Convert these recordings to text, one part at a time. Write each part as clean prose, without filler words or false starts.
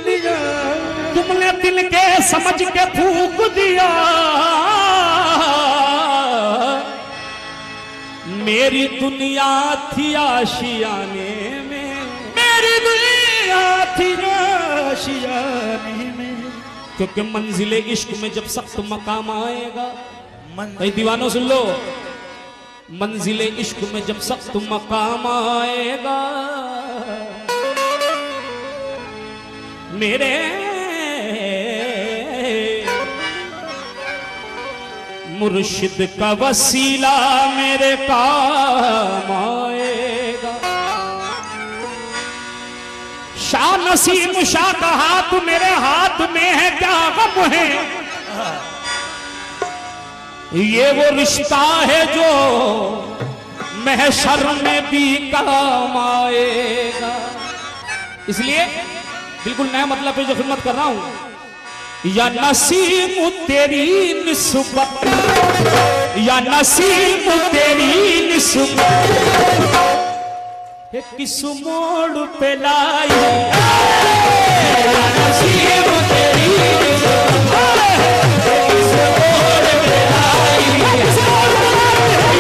दिया, तुमने दिल के समझ के फूक दिया। मेरी दुनिया थी आशियाने में, मेरी दुनिया थी आशियाने में। क्योंकि मंजिले इश्क में जब सख्त मकाम आएगा, भाई दीवानों सुन लो, मंजिले इश्क में जब सख्त मकाम आएगा, मेरे मुर्शिद का वसीला मेरे काम आएगा। शाह नसीम शाह का हाथ मेरे हाथ में है, क्या गम है, ये वो रिश्ता है जो महशर में भी काम आएगा। इसलिए बिल्कुल नया मतलब पे जो खिदमत कर रहा हूं, या नसीम तेरी निस्बत, या नसीम तेरी निस्बत किस मोड़ पे लाई, या नसीम तेरी निस्बत किस मोड़ पे लाई,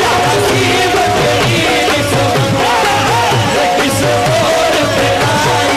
या नसीम तेरी निस्बत किस मोड़ पे लाई,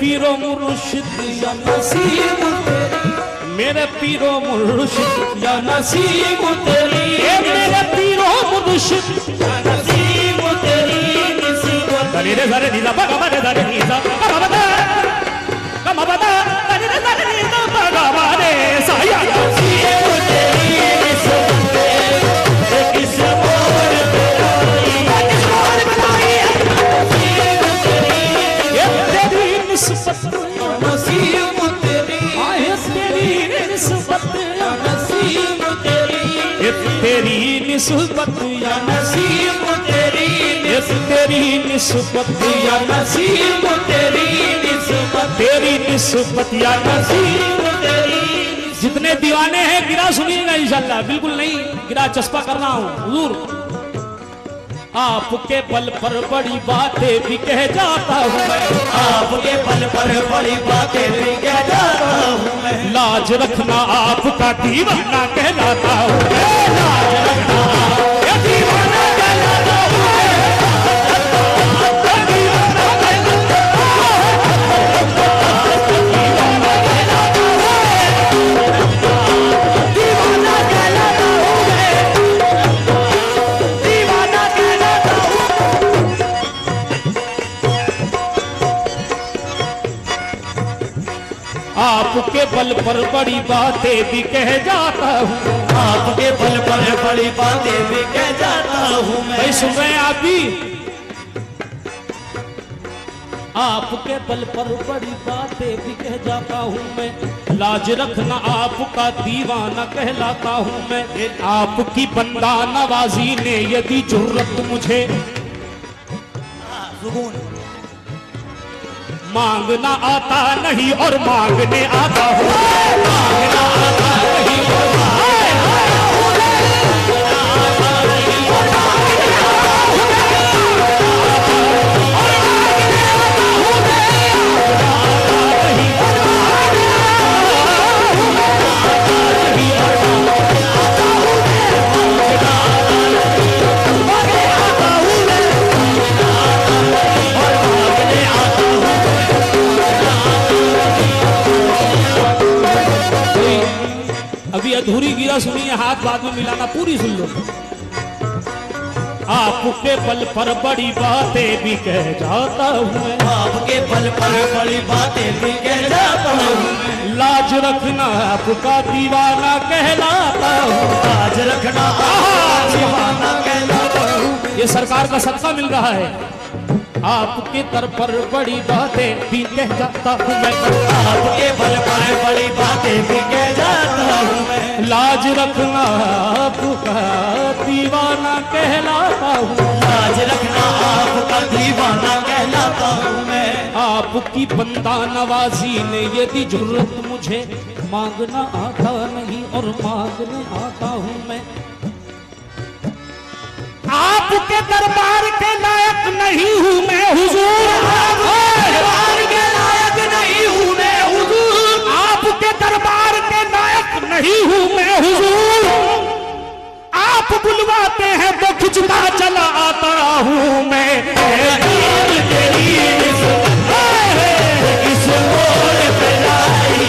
पीरो मुर्शिद या नसीब तेरी, मेरे पीरो मुर्शिद या नसीब तेरी, मेरे पीरो मुर्शिद या नसीब तेरी निस्बत। रे रे रे नीला बगा बगा रे नीला बगा बगा कम बगा रे रे रे नीला बगा रे साया नसीब तेरी निस्बत किस मोड़ पे लाई, किस मोड़ पे लाई, निस्बत नसीब तेरी, तेरी निस्बत या नसीब तेरी, तेरी निस्बत या नसीब तेरी, तेरी निस्बत या नसीब तेरी निस्बत, तेरी निस्बत या नसीब तेरी। जितने दीवाने हैं गिरा सुनिएगा इंशाल्लाह, बिल्कुल नहीं गिरा चस्पा कर रहा हूं। हुजूर आपके बल पर बड़ी बातें भी कह जाता हूँ मैं, आपके बल पर बड़ी बातें भी कह जाता हूँ मैं, लाज रखना आपका दीवाना कहलाता हूँ मैं, लाज रखना आपका दीवाना कहलाता हूँ मैं, आपके बल पर बड़ी बातें भी कह जाता हूँ, आपके बल पर बड़ी बातें भी कह जाता हूँ मैं। भाई सुन रहे हैं आप भी, आपके बल पर बड़ी बातें भी कह जाता हूँ मैं, लाज रखना आपका दीवाना कहलाता हूँ मैं। आपकी बंदा नवाजी ने यदि जुर्रत मुझे मांगना आता नहीं और मांगने आता हूँ, मांगना आता नहीं और अधूरी गिरा सुनिए, हाथ बाद में मिलाना, पूरी सुन लो। आपके बल पर बड़ी बातें भी कह जाता हूँ, आपके बल पर बड़ी बातें भी कह जाता हूँ, लाज रखना आपका दीवाना कहलाता हूँ, लाज रखना आपका दीवाना कहलाता हूँ। ये सरकार का सदका मिल रहा है। आपके दर पर बड़ी बातें भी कह जाता हूँ मैं, आपके बल पर बड़ी बातें भी कह जाता हूँ मैं। लाज रखना आपका दीवाना कहलाता हूँ, लाज रखना आपका दीवाना कहलाता हूँ मैं। आपकी बंदा नवाजी ने यदि जुर्रत मुझे मांगना आता नहीं और मांगने आता हूँ मैं। आपके दरबार के लायक नहीं हूँ मैं हुजूर, दरबार के लायक नहीं हूँ मैं हुजूर, आपके दरबार के लायक नहीं हूँ मैं हुजूर। आप बुलवाते हैं तो खिंचता चला आता हूँ मैं। इस मोड़ पे लाई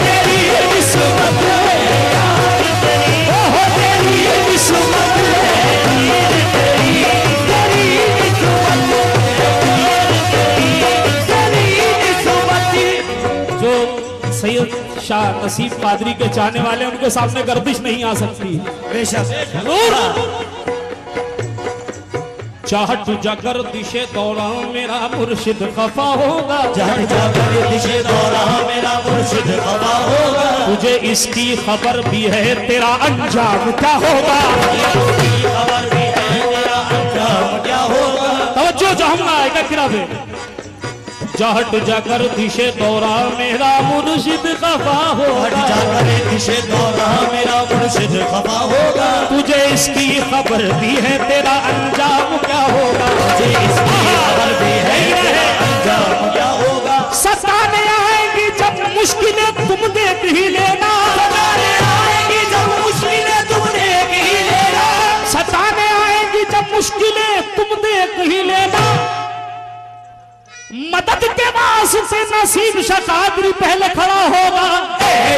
तेरी किस्मत सैयद शाह नसीब कादरी के चाहने वाले उनके सामने गर्दिश नहीं आ सकती। चाहत जाकर दिशे दौरा मेरा मुर्शिद खफा होगा, चाहत जाकर दिशे दौरा मेरा मुर्शिद खफा होगा। तुझे इसकी खबर भी है तेरा अंजाम क्या होगा, खबर भी है तेरा अंजाम क्या होगा। तवज्जो चाहूंगा एक पे। जहट जाकर दिशे दौरा मेरा मुर्शिद खफा होगा, जाकर दिशे दौरा मेरा मुर्शिद खफा होगा। तुझे इसकी खबर भी है तेरा अंजाम क्या होगा, तुझे इसकी खबर भी है तेरा अंजाम क्या होगा। सताने आएगी जब मुश्किलें तुम देख ही लेना, सताने आएगी जब मुश्किलें तुम देख ही लेना, सताने आएगी जब मुश्किलें तुम देख ही लेना। मदद के वास्ते नसीब शाह कादरी पहले खड़ा होगा।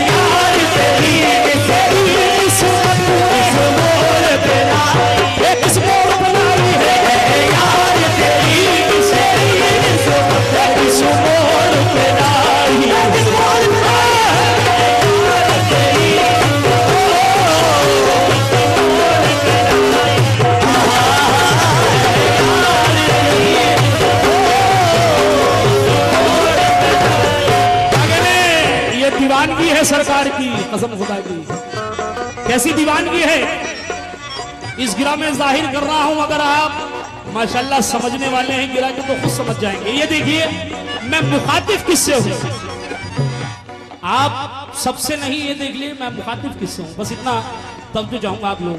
यार तेरी किस्मत इस मोड़ पे लाई, इस मोड़ पे लाई है यार तेरी किस्मत इस मोड़ पे लाई है। दीवानगी है सरकार की, कसम खुदा की। कैसी दीवानगी है इस गिरा में जाहिर कर रहा हूं। अगर आप माशाल्लाह समझने वाले हैं गिरा के तो खुद समझ जाएंगे। ये देखिए मैं मुखातिब किससे हूं, आप सबसे नहीं। ये देख लिए मैं मुखातिब किससे हूं, बस इतना तब तो जाऊंगा आप लोग।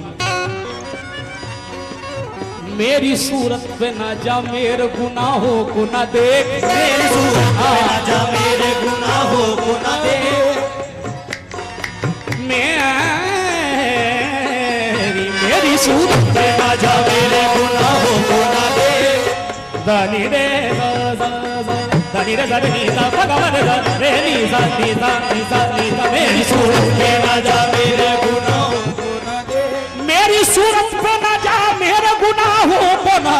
मेरी सूरत पे ना जा मेरे गुनाहों को ना देख, मेरी सूरत पे ना जा मेरे गुनाहों को ना देख। मेरी सूरत पे ना जा मेरे गुनाहों को ना देख। दानी रे दानी रे दानी दा भगवान दा रे नी सा नी सा नी सा नी सा। मेरी सूरत पे ना जा मेरे गुनाहों को ना देख। मेरी सूरत पे ना जा मेरे गुनाहों को ना,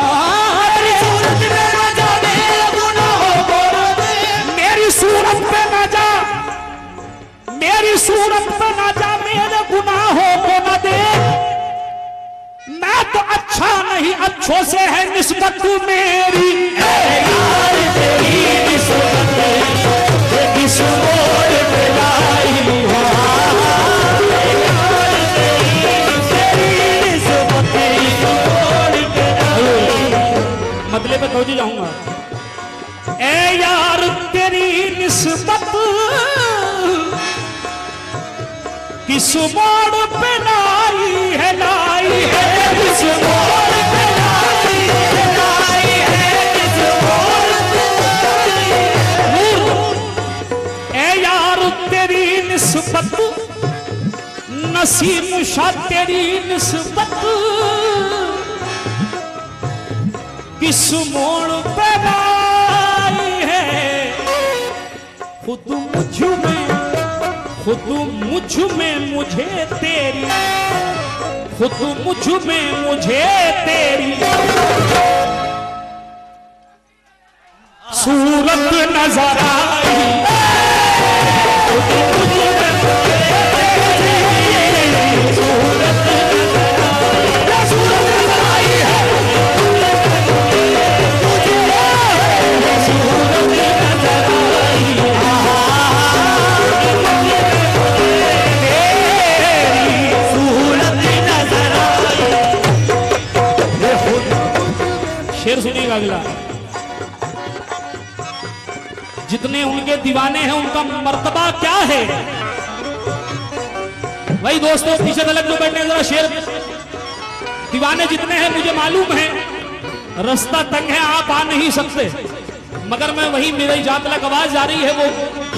मेरी सूरत पे ना जा मेरे गुनाहों को ना देख। मेरी सूरत पे ना जा, मेरी सूरत पे ना जा मेरे गुनाहों को ना देख। मैं तो अच्छा नहीं अच्छों से है निस्बत मेरी। यार तेरी किस्मत इस मोड़ पे लाई है, यार तेरी किस्मत इस मोड़ पे लाई। मतलब पे पहुंच जाऊंगा। ए यार तेरी निस्बत किस मोड़ पे लाई है, लाई है किस मोड़ पे लाई है, लाई है किस मोड़ पे लाई है। ए यार तेरी निस्बत नसीम शाह तेरी निस्बत किस मोड़ पे लाई है। खुद मुझ में मुझे तेरी, खुद मुझ में मुझे तेरी सूरत नजर आई। सूरत नजर आई, सूरत नजर आई। जितने उनके दीवाने हैं उनका मर्तबा क्या है। वही दोस्तों पीछे तलक जो बैठे जरा शेर, दीवाने जितने हैं मुझे मालूम है, रास्ता तंग है आप आ नहीं सकते, मगर मैं वही मेरी जात तलक आवाज आ रही है, वो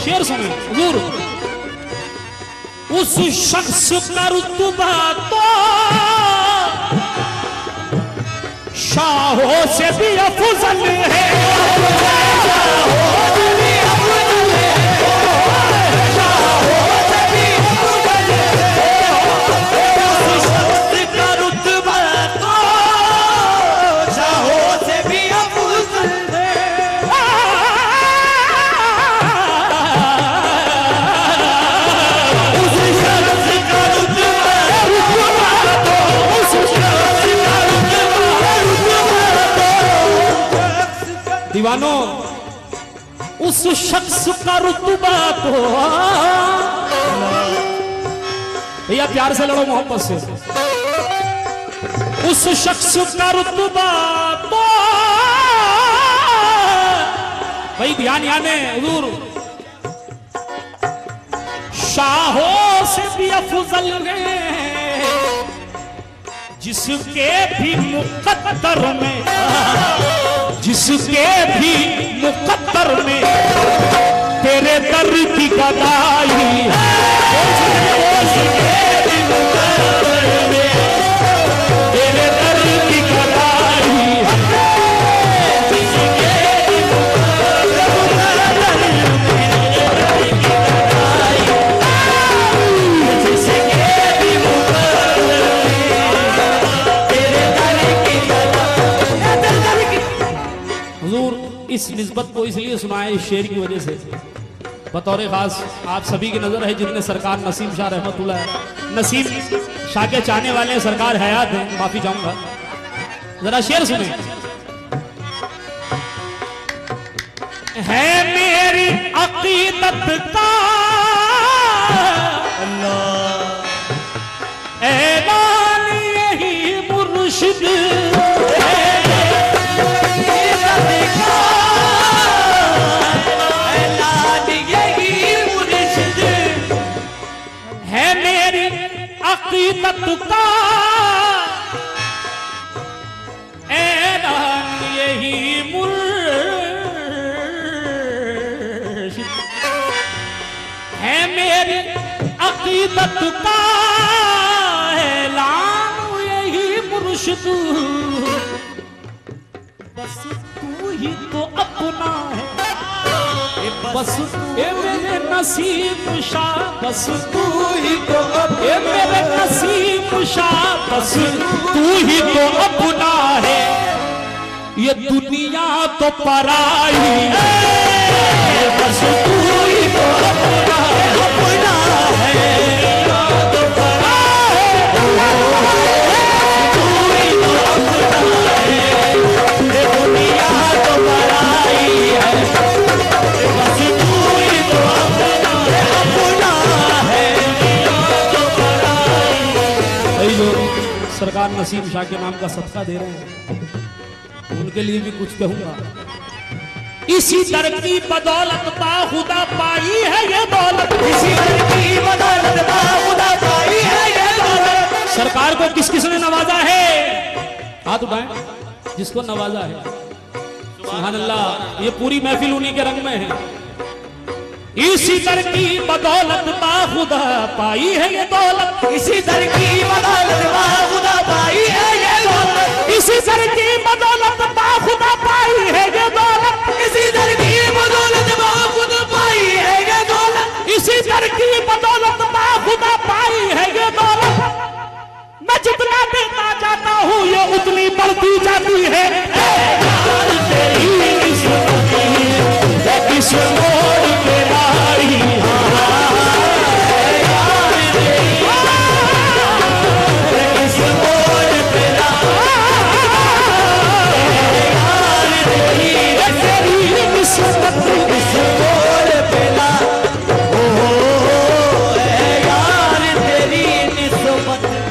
शेर सुने हुजूर। उस शख्स का रुतबा तो शाहों से भी अफजल है, दीवानों उस शख्स का रुतबा तो, भैया प्यार से लड़ो मोहब्बत से, उस शख्स का रुतबा तो, भाई ध्यान याने हुजूर, शाहों से भी अफजल है, जिसके भी मुकद्दर में, जिसके भी मुकद्दर में तेरे दर की गदाई है, जिसके भी मुकद्दर में तेरे दर की गदाई है, जिसके भी मुकद्दर में तेरे दर की गदाई है, जिसके भी मुकद्दर में तेरे दर की गदाई। हुजूर इस निस्बत को इसलिए सुनाए इस शेर की वजह से, बतौर खास आप सभी की नजर है जितने सरकार नसीम शाह रहमतुल्लाह, नसीम शाह के चाहने वाले सरकार हयात हैं, माफी चाहूंगा, जरा शेर सुने। है मेरी अकीदत का ऐलान यही मुर्शिद अकीदत का ऐलान यही मुर्शिद है, मेरी अकीदत का ऐलान यही मुर्शिद, बस तू ही तो अपना है, बस ये मेरे नसीब शाह, बस तू ही तो, ये मेरे नसीब शाह, बस तू ही तो अपना है, ये दुनिया तो पराई है, बस तू ही तो अपना है, अपना है, तो पराई है, तू ही तो अपना है, ये दुनिया तो पराई है, बस तू ही तो अपना है, अपना है, तो पराई है। कई लोग सरकार नसीम शाह के नाम का सदका दे रहे हैं, उनके लिए भी कुछ कहूंगा। इसी दर की बदौलत बाखुदा पाई है ये दौलत, इसी दर की बदौलत बाखुदा पाई है ये दौलत। सरकार को किस किसने नवाजा है, हाथ उठाएं जिसको नवाजा है, सुभान अल्लाह, ये पूरी महफिल उन्हीं के रंग में है। इसी दर की बदौलत बाखुदा पाई है ये दौलत, इसी दर की बदौलत बाखुदा पाई है ये दौलत, इसी दर की बदौलत बाखुदा पाई है ये दौलत, इसी दर की बदौलत बाखुदा पाई है ये दौलत, इसी दर की बदौलत बाखुदा पाई है ये दौलत। मैं जितना देता जाता हूँ ये उतनी बढ़ती जाती है, किस मोड़ पे लाई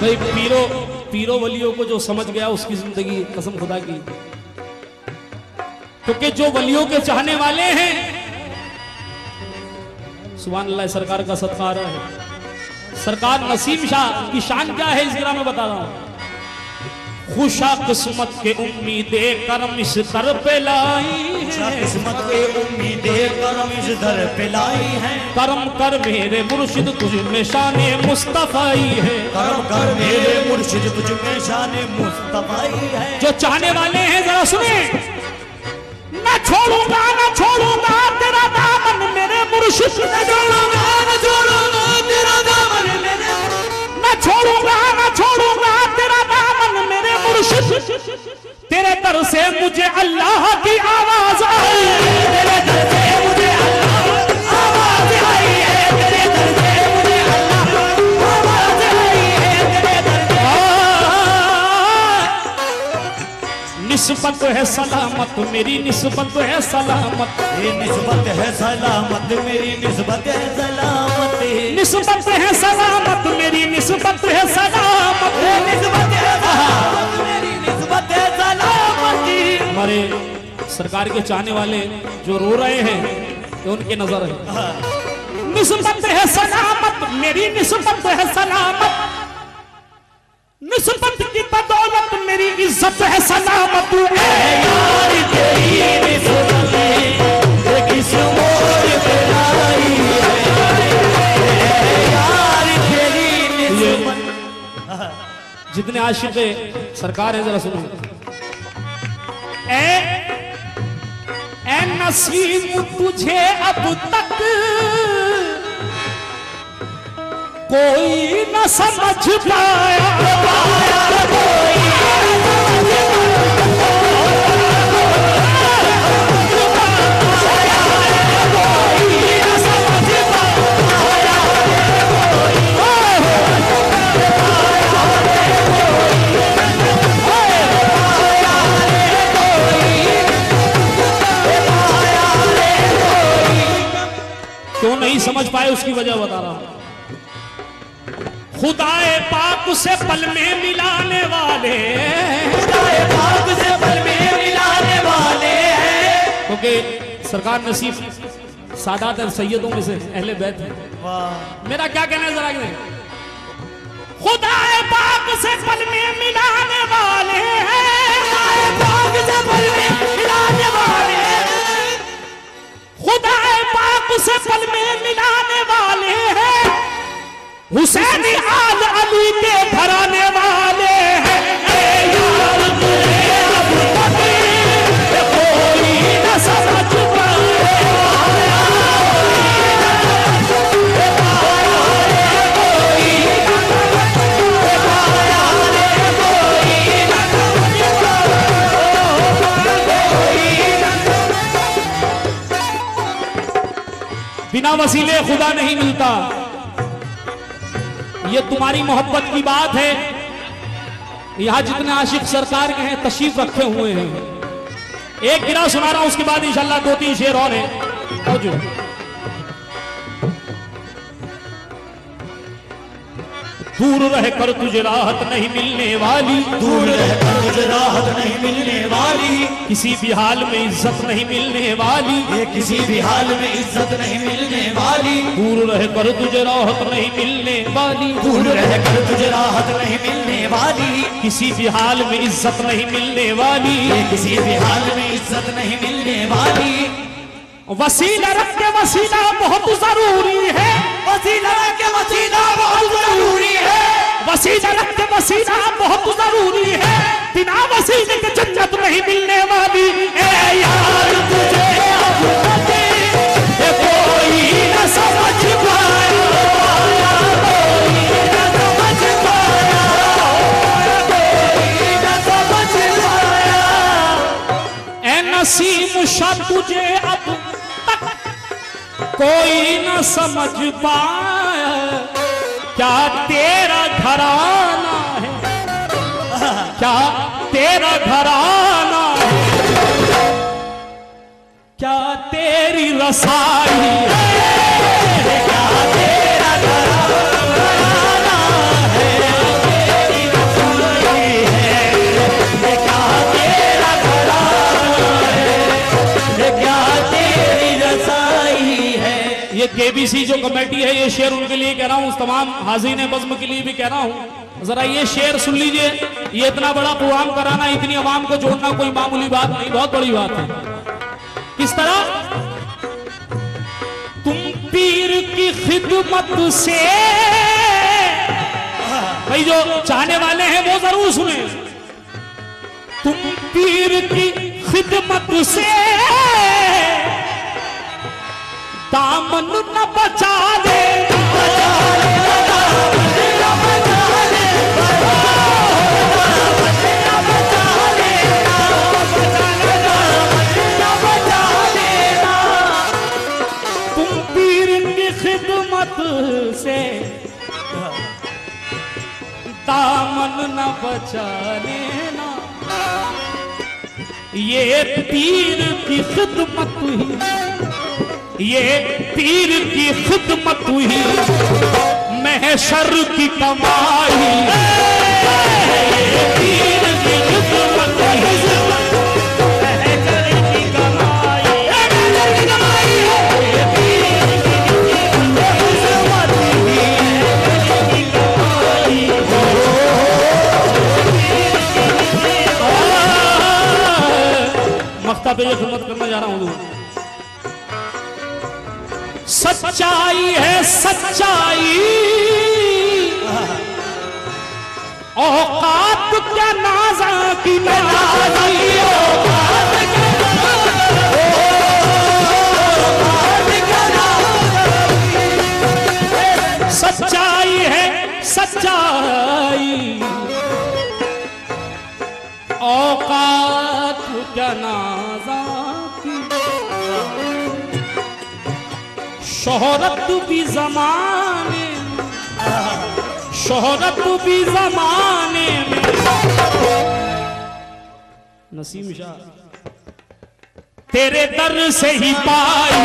भाई पीरो वलियों को जो समझ गया उसकी जिंदगी कसम खुदा की, क्योंकि जो वलियों के चाहने वाले हैं सुभान अल्लाह, सरकार का सदका आ रहा है। सरकार नसीम शाह की शान क्या है इस गिरा में बता रहा हूं। खुशा किस्मत के उम्मीदे करम इस दर पे लाई है, किस्मत के उम्मीदे करम इस दर पे लाई है। करम कर मेरे मुर्शिद तुझ में शाने मुस्तफाई है, करम कर मेरे मुर्शिद तुझ में शाने मुस्तफाई है। जो चाहने वाले हैं जरा सुने। न छोड़ूंगा तेरा दामन मेरे मुर्शिद, न छोड़ूंगा तेरा दामन मेरे, न छोड़ूंगा तेरा दामन मेरे मुर्शिद। तेरे दर से मुझे अल्लाह की आवाज आई, तेरे दर से मुझे अल्लाह आवाज आई है, तेरे दर से मुझे अल्लाह आवाज आई है, तेरे दर से। निस्बत है सलामत मेरी, निस्बत है सलामत, ये निस्बत है सलामत मेरी, निस्बत है सलामत, निस्बत है सलामत मेरी, निस्बत है सलामत, निस्बत है सलामत मेरी, निस्बत है सलामत। हमारे सरकार के चाहने वाले जो रो रहे हैं तो उनके नजर है। निस्बत है सलामत मेरी, निस्बत है सलामत, निस्बत की बदौलत मेरी इज्जत है सलामत। यार तेरी निस्बत किस मोड़ पे लाई है, यार तेरी निस्बत। जितने आशिक सरकार है जरा सुनो। ए नसीब तुझे अब तक कोई न समझ पाया, क्यों नहीं समझ पाए उसकी वजह बता रहा हूं। खुदाए पाक से पल में मिलाने वाले, खुदाए पाक से पल में मिलाने वाले हैं। क्योंकि सरकार नसीब सादात और सैयदों में से अहले बैत है। मेरा क्या कहना है जरा कि खुदाए पाक से पल में मिलाने वाले हैं, खुदाए पाक से पल में मिलाने वाले हैं, खुदाए पाक से पल में मिलाने वाले हैं। हुसैन आल अली के घराने वाले हैं। यार तुझे अब तक कोई न समझ बिना वसीले खुदा नहीं मिलता। ये तुम्हारी मोहब्बत की बात है। यहां जितने आशिक सरकार के हैं तशरीफ रखे हुए हैं। एक गिरा सुना रहा हूं, उसके बाद इंशाल्लाह 2-3 शेर और हैं। जो दूर रह कर तुझे राहत नहीं मिलने वाली, दूर रहकर तुझे राहत नहीं मिलने वाली, किसी भी हाल में इज्जत नहीं मिलने वाली, ये किसी भी हाल में इज्जत नहीं मिलने वाली, दूर रह कर तुझे राहत नहीं मिलने वाली, दूर रहकर तुझे राहत नहीं मिलने वाली, किसी भी हाल में इज्जत नहीं मिलने वाली, ये किसी भी हाल में इज्जत नहीं मिलने वाली। वसीला रख के वसीला बहुत जरूरी है, वसीला रख के वसीला बहुत जरूरी है, वसीला रख के वसीला बहुत जरूरी है, बिना वसीले के जन्नत नहीं मिलने वाली। ए यार तुझे अब तक कोई न समझ पाया, कोई न समझ पाया, कोई न समझ पाया। ए नसीम शाह तुझे अब तक कोई न समझ पाया, क्या तेरा घराना है, क्या तेरा घराना है, क्या तेरी रसाई है, क्या तेरा घराना है, तेरी रसाई है, क्या तेरा घराना है, क्या तेरी रसाई है। ये केबीसी जो कमेटी है, ये शेर उनके लिए कह रहा हूँ, उस तमाम हाज़िन बज़्म के लिए भी कह रहा हूँ। जरा ये शेर सुन लीजिए। ये इतना बड़ा प्रोग्राम कराना, इतनी आवाम को जोड़ना कोई मामूली बात नहीं, बहुत बड़ी बात है। किस तरह? तुम पीर की खिदमत से, भाई जो चाहने वाले हैं वो जरूर सुने। तुम पीर की खिदमत से दामन न बचा दे, तुम पीर की खिदमत से दामन न बचा लेना। ये पीर की खिदमत हुई, ये पीर की खिदमत हुई, महशर की कमाई। ये पीर की खिदमत हुई, महशर की कमाई। ये पीर की खिदमत हुई, महशर की कमाई। मख्ता पे खिदमत करना जा रहा हूँ। सच्चाई है सच्चाई, औकात क्या नाज़ा की नाज़ी, औकात क्या नाज़ी। सच्चाई है सच्चाई, औकात क्या नाज़ा की। शोहरत भी ज़माने, शोहरत भी ज़माने में। नसीम शाह तेरे दर से ही पाई,